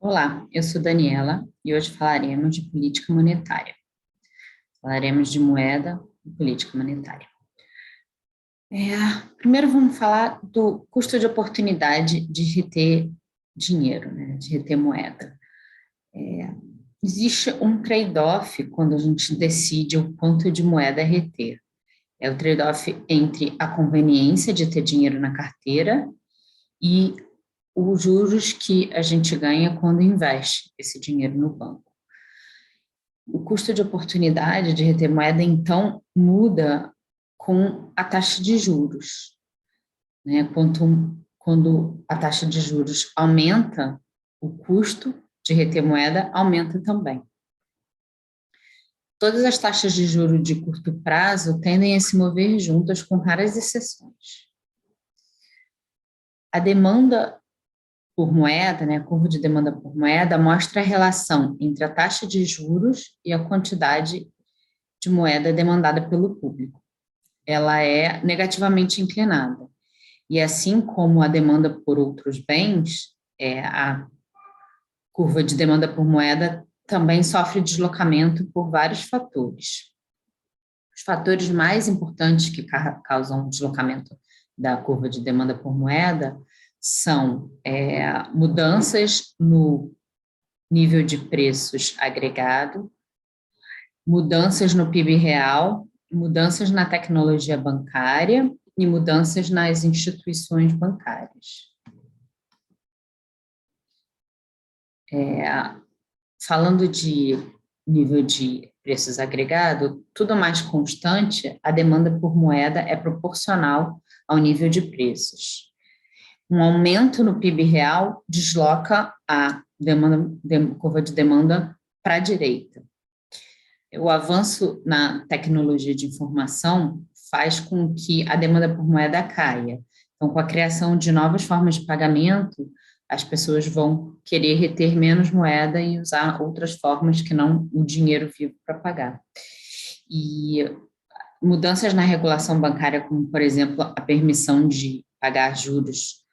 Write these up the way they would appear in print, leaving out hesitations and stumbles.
Olá, eu sou Daniela e hoje falaremos de política monetária. Falaremos de moeda e política monetária. Primeiro vamos falar do custo de oportunidade de reter dinheiro, né, de reter moeda. Existe um trade-off quando a gente decide o quanto de moeda reter. É o trade-off entre a conveniência de ter dinheiro na carteira e os juros que a gente ganha quando investe esse dinheiro no banco. O custo de oportunidade de reter moeda, então, muda com a taxa de juros, né? Quando a taxa de juros aumenta, o custo de reter moeda aumenta também. Todas as taxas de juros de curto prazo tendem a se mover juntas, com raras exceções. A demanda por moeda, né, a curva de demanda por moeda, mostra a relação entre a taxa de juros e a quantidade de moeda demandada pelo público. Ela é negativamente inclinada. E assim como a demanda por outros bens, a curva de demanda por moeda também sofre deslocamento por vários fatores. Os fatores mais importantes que causam deslocamento da curva de demanda por moeda são mudanças no nível de preços agregado, mudanças no PIB real, mudanças na tecnologia bancária e mudanças nas instituições bancárias. Falando de nível de preços agregado, tudo mais constante, a demanda por moeda é proporcional ao nível de preços. Um aumento no PIB real desloca a curva de demanda para a direita. O avanço na tecnologia de informação faz com que a demanda por moeda caia. Então, com a criação de novas formas de pagamento, as pessoas vão querer reter menos moeda e usar outras formas que não o dinheiro vivo para pagar. E mudanças na regulação bancária, como, por exemplo, a permissão de pagar juros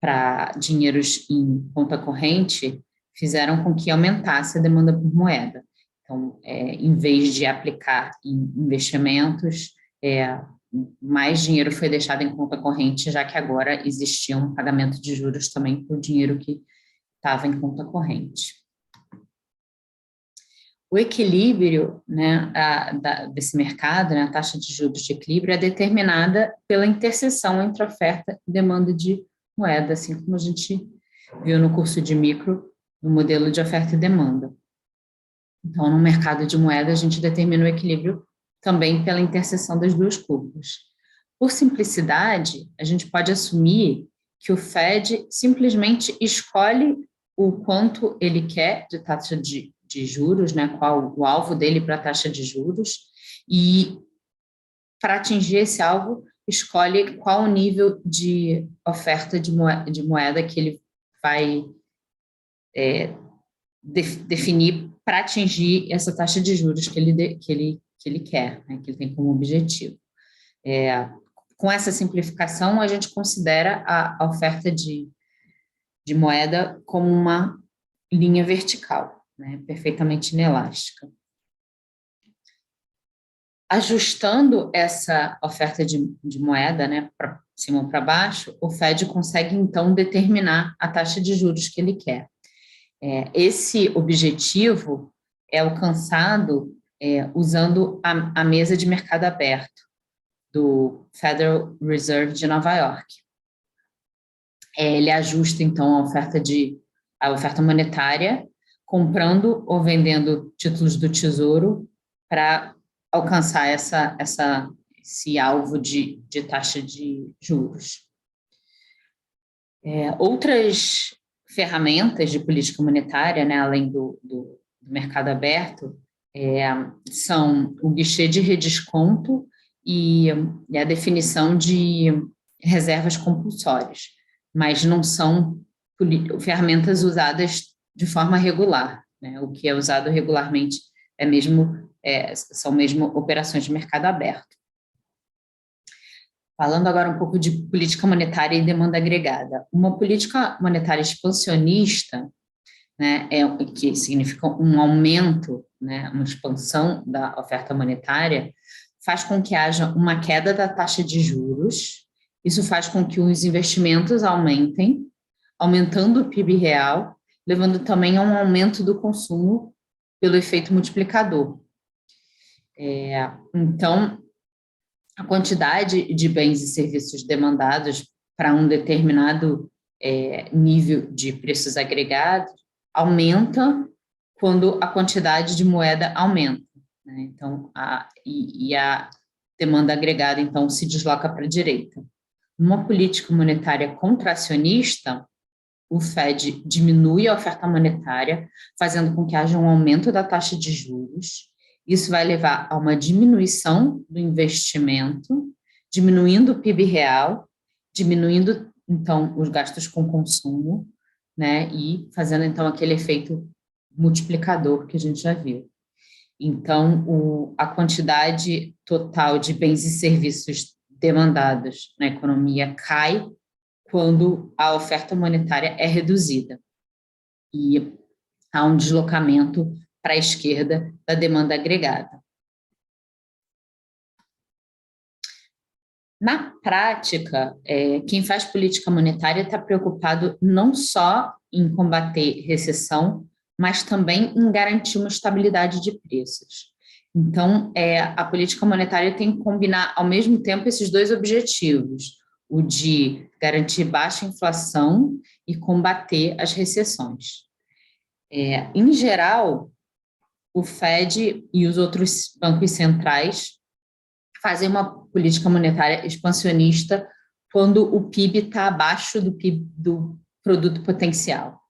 para dinheiros em conta corrente, fizeram com que aumentasse a demanda por moeda. Então, em vez de aplicar em investimentos, mais dinheiro foi deixado em conta corrente, já que agora existia um pagamento de juros também por dinheiro que estava em conta corrente. O equilíbrio, né, desse mercado, né, a taxa de juros de equilíbrio, é determinada pela interseção entre oferta e demanda de moeda, assim como a gente viu no curso de micro, no modelo de oferta e demanda. Então, no mercado de moeda, a gente determina o equilíbrio também pela interseção das duas curvas. Por simplicidade, a gente pode assumir que o Fed simplesmente escolhe o quanto ele quer de taxa de juros, né, qual o alvo dele para a taxa de juros, e para atingir esse alvo, escolhe qual o nível de oferta de moeda que ele vai definir para atingir essa taxa de juros que ele quer, né, que ele tem como objetivo. Com essa simplificação, a gente considera a oferta de moeda como uma linha vertical, né, perfeitamente inelástica. Ajustando essa oferta de moeda, né, para cima ou para baixo, o Fed consegue, então, determinar a taxa de juros que ele quer. Esse objetivo é alcançado usando a mesa de mercado aberto do Federal Reserve de Nova York. Ele ajusta, então, a oferta monetária, comprando ou vendendo títulos do Tesouro para alcançar esse alvo de taxa de juros. Outras ferramentas de política monetária, né, além do mercado aberto, são o guichê de redesconto e a definição de reservas compulsórias, mas não são ferramentas usadas de forma regular, né? O que é usado regularmente são mesmo operações de mercado aberto. Falando agora um pouco de política monetária e demanda agregada. Uma política monetária expansionista né, que significa um aumento, né, uma expansão da oferta monetária, faz com que haja uma queda da taxa de juros. Isso faz com que os investimentos aumentem, aumentando o PIB real, levando também a um aumento do consumo pelo efeito multiplicador. Então, a quantidade de bens e serviços demandados para um determinado nível de preços agregados aumenta quando a quantidade de moeda aumenta, né? Então, a demanda agregada, então, se desloca para a direita. Numa política monetária contracionista, o Fed diminui a oferta monetária, fazendo com que haja um aumento da taxa de juros. Isso vai levar a uma diminuição do investimento, diminuindo o PIB real, diminuindo, então, os gastos com consumo, né, e fazendo, então, aquele efeito multiplicador que a gente já viu. Então, a quantidade total de bens e serviços demandados na economia cai quando a oferta monetária é reduzida e há um deslocamento para a esquerda da demanda agregada. Na prática, quem faz política monetária está preocupado não só em combater recessão, mas também em garantir uma estabilidade de preços. Então, a política monetária tem que combinar ao mesmo tempo esses dois objetivos, o de garantir baixa inflação e combater as recessões. Em geral, o Fed e os outros bancos centrais fazem uma política monetária expansionista quando o PIB está abaixo do PIB do produto potencial,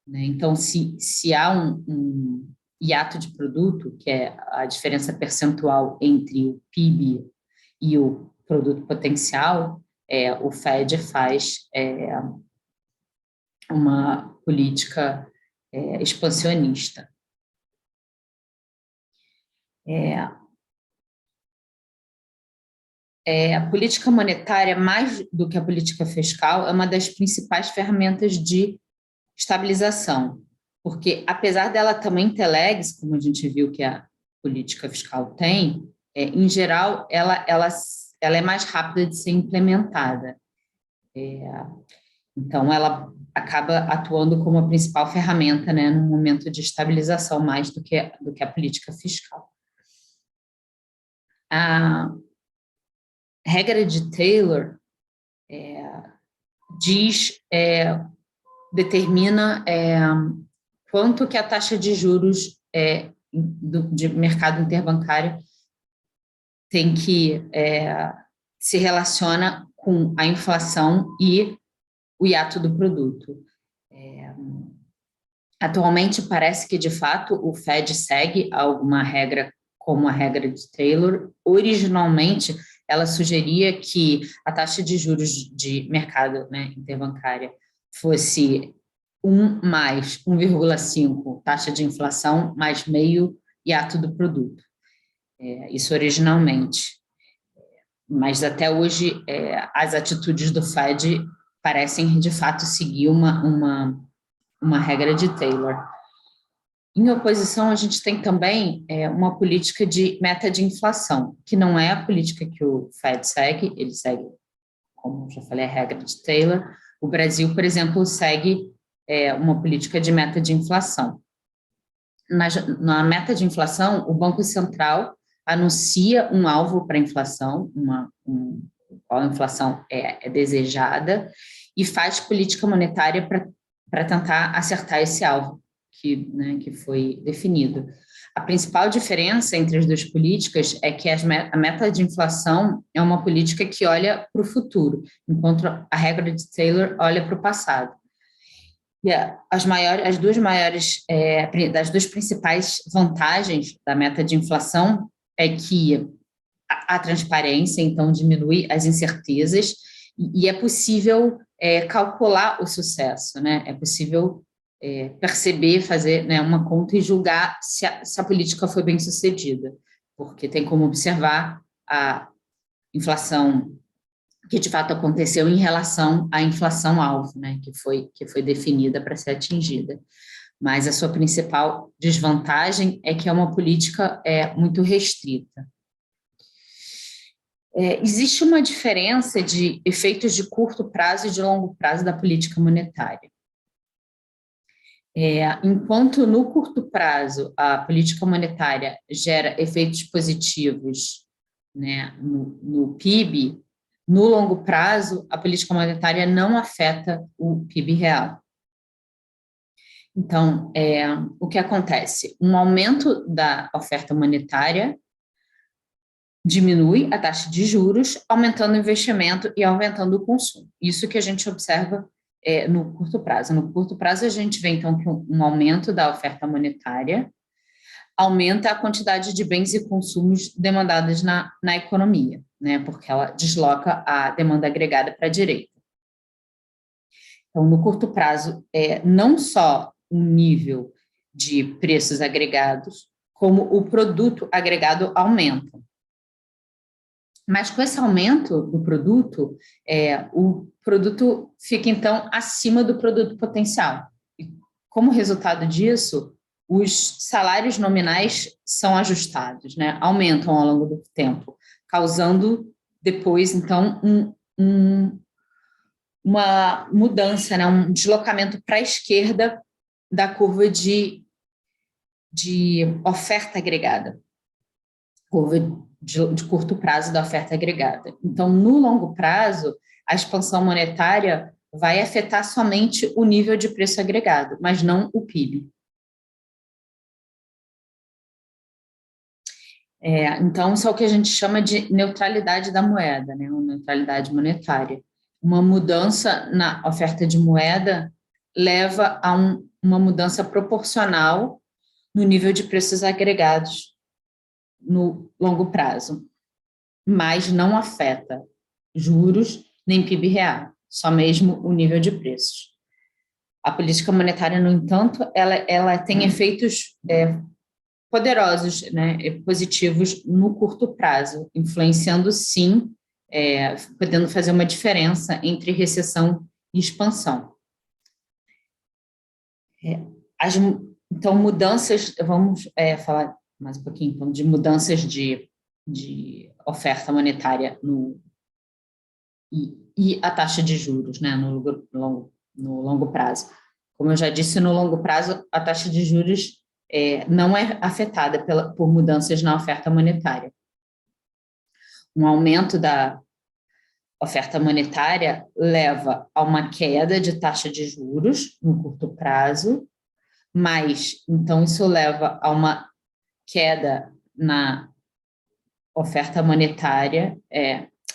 né? Então, se há um hiato de produto, que é a diferença percentual entre o PIB e o produto potencial, o Fed faz uma política expansionista. A política monetária, mais do que a política fiscal, é uma das principais ferramentas de estabilização, porque apesar dela também ter lags, como a gente viu que a política fiscal tem, em geral, ela é mais rápida de ser implementada. Então, ela acaba atuando como a principal ferramenta, né, no momento de estabilização, mais do que a política fiscal. A regra de Taylor determina quanto que a taxa de juros de mercado interbancário tem que se relaciona com a inflação e o hiato do produto. Atualmente, parece que, de fato, o Fed segue alguma regra como a regra de Taylor. Originalmente, ela sugeria que a taxa de juros de mercado, né, interbancária fosse 1 mais 1,5 taxa de inflação mais meio hiato do produto. Isso originalmente. Mas até hoje, as atitudes do Fed parecem, de fato, seguir uma regra de Taylor. Em oposição, a gente tem também uma política de meta de inflação, que não é a política que o Fed segue, ele segue, como já falei, a regra de Taylor. O Brasil, por exemplo, segue uma política de meta de inflação. Na meta de inflação, o Banco Central anuncia um alvo para a inflação, qual a inflação é desejada, e faz política monetária para tentar acertar esse alvo que foi definido. A principal diferença entre as duas políticas é que a meta de inflação é uma política que olha para o futuro, enquanto a regra de Taylor olha para o passado. E das duas principais vantagens da meta de inflação é que a transparência, então, diminui as incertezas e é possível calcular o sucesso, né? É possível perceber, fazer, né, uma conta e julgar se a política foi bem sucedida, porque tem como observar a inflação que de fato aconteceu em relação à inflação-alvo, né, que foi definida para ser atingida. mas a sua principal desvantagem é que é uma política muito restrita. Existe uma diferença de efeitos de curto prazo e de longo prazo da política monetária. Enquanto no curto prazo a política monetária gera efeitos positivos, né, no PIB, no longo prazo a política monetária não afeta o PIB real. Então, o que acontece? Um aumento da oferta monetária diminui a taxa de juros, aumentando o investimento e aumentando o consumo. Isso que a gente observa no curto prazo. No curto prazo, a gente vê, então, que um aumento da oferta monetária aumenta a quantidade de bens e consumos demandados na economia, né, porque ela desloca a demanda agregada para a direita. Então, no curto prazo, não só um nível de preços agregados, como o produto agregado aumenta. Mas com esse aumento do produto, o produto fica, então, acima do produto potencial. E, como resultado disso, os salários nominais são ajustados, né? Aumentam ao longo do tempo, causando depois, então, uma mudança, né? Um deslocamento para a esquerda da curva de oferta agregada, curva de curto prazo da oferta agregada. Então, no longo prazo, a expansão monetária vai afetar somente o nível de preço agregado, mas não o PIB. Então, isso é o que a gente chama de neutralidade da moeda, né? Ou neutralidade monetária. Uma mudança na oferta de moeda leva a uma mudança proporcional no nível de preços agregados no longo prazo, mas não afeta juros nem PIB real, só mesmo o nível de preços. A política monetária, no entanto, ela tem efeitos poderosos, né, positivos no curto prazo, influenciando, sim, podendo fazer uma diferença entre recessão e expansão. Então, mudanças, vamos falar mais um pouquinho então, de mudanças de oferta monetária e a taxa de juros, né, no longo prazo. Como eu já disse, no longo prazo, a taxa de juros não é afetada por mudanças na oferta monetária. Um aumento da oferta monetária leva a uma queda de taxa de juros no curto prazo, mas, então, isso leva a uma queda na oferta monetária,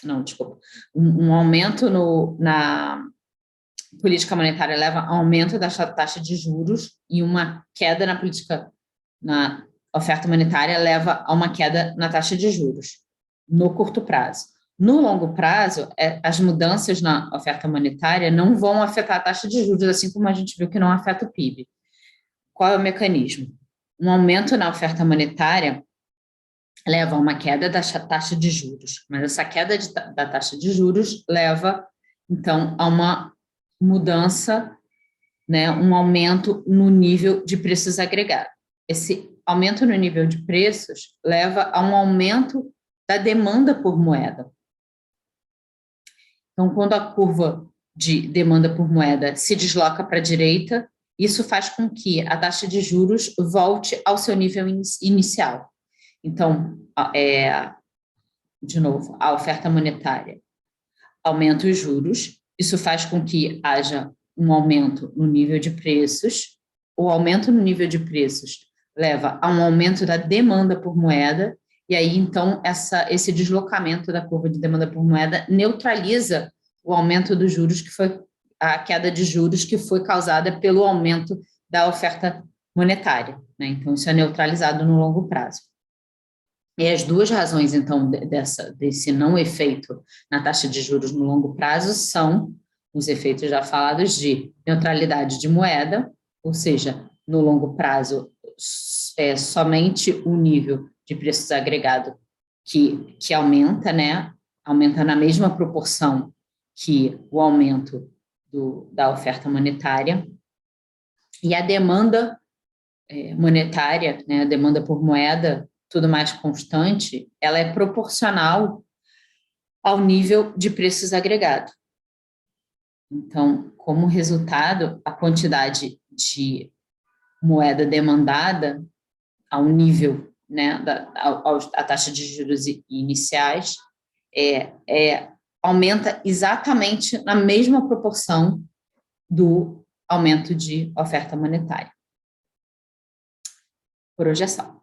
um aumento na política monetária leva a aumento da taxa de juros e uma queda na oferta monetária leva a uma queda na taxa de juros, no curto prazo. No longo prazo, as mudanças na oferta monetária não vão afetar a taxa de juros, assim como a gente viu que não afeta o PIB. Qual é o mecanismo? Um aumento na oferta monetária leva a uma queda da taxa de juros, mas essa queda da taxa de juros leva, então, a uma mudança, né, um aumento no nível de preços agregados. Esse aumento no nível de preços leva a um aumento da demanda por moeda. Então, quando a curva de demanda por moeda se desloca para a direita, isso faz com que a taxa de juros volte ao seu nível inicial. Então, de novo, a oferta monetária aumenta os juros, isso faz com que haja um aumento no nível de preços, o aumento no nível de preços leva a um aumento da demanda por moeda, e aí, então, esse deslocamento da curva de demanda por moeda neutraliza o aumento dos juros, que foi a queda de juros que foi causada pelo aumento da oferta monetária, né? Então, isso é neutralizado no longo prazo. E as duas razões, então, desse não efeito na taxa de juros no longo prazo são os efeitos já falados de neutralidade de moeda, ou seja, no longo prazo, somente o nível de preços agregado que aumenta, né? Aumenta na mesma proporção que o aumento da oferta monetária. E a demanda monetária, né, a demanda por moeda, tudo mais constante, ela é proporcional ao nível de preços agregado. Então, como resultado, a quantidade de moeda demandada ao nível, né, a taxa de juros iniciais aumenta exatamente na mesma proporção do aumento de oferta monetária. Por hoje é só.